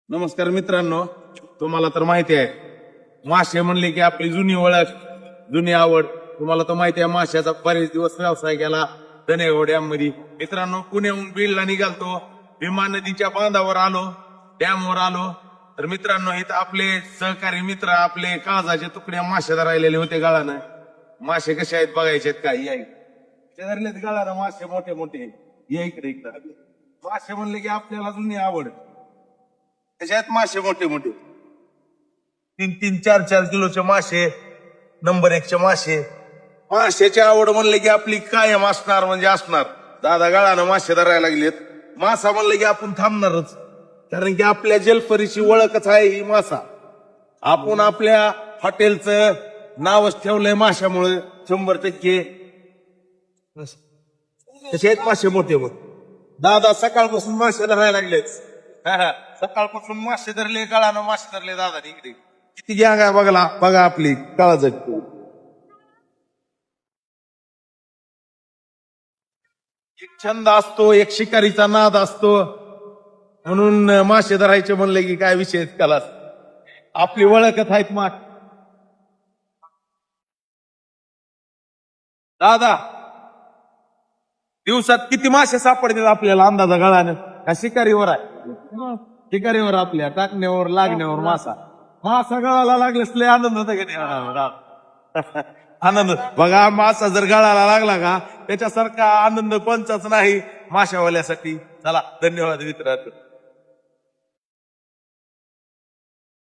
नमस्कार मित्रांनो, तुम्हाला तर माहिती आहे मासे म्हणले की आपली जुनी ओळख, जुनी आवड. तुम्हाला तर माहिती आहे माशाचा बरेच दिवस व्यवसाय केला धनेगाव डॅम मध्ये. मित्रांनो, पुण्याहून बीडला निघालतो, भीमा नदीच्या बांधावर आलो, डॅमवर आलो. तर मित्रांनो, इथं आपले सहकारी मित्र, आपले काळजाचे तुकड्या मासे राहिलेले होते गाळानं. मासे कसे आहेत बघायचे आहेत काय? या शेजारलेच गाळानं मासे मोठे मोठे. या इकडे इकडे. मासे म्हणले की आपल्याला जुनी आवड. त्याच्यात मासे मोठे मोठे 3-3, 4-4 किलोचे मासे, नंबर 1चे मासे. माशाची आवड म्हणले की आपली कायम असणार म्हणजे असणार. दादा गाळानं मासे धरायला लागलेत. मासा म्हणले की आपण थांबणारच, कारण की आपल्या जलपरीची ओळखच आहे ही मासा. आपण आपल्या हॉटेलचं नावच ठेवलंय माशामुळे 100%. तसे आहेत मासे मोठे मोठे. दादा सकाळपासून मासे धरायला लागलेच. सकाळपासून मासे धरले, गाळानं मासे धरले दादा. इकडे किती गॅंग आहे बघला, बघा आपली काळजाची. एक छंद असतो, एक शिकारीचा नाद असतो, म्हणून मासे धरायचे म्हणले की काय विषय त्याला आपली ओळखच आहेत मास. दादा, दिवसात किती मासे सापडतात आपल्याला अंदाजा गळानं? का शिकारीवर आहे? शिकारीवर, आपल्या टाकण्यावर लागण्यावर मासा. मासा गळाला लागल्यास लय आनंद होता की नाही? आनंद बघा, मासा जर गळाला लागला का त्याच्यासारखा आनंद कोणचाच नाही माशावाल्यासाठी. चला, धन्यवाद मित्रांनो.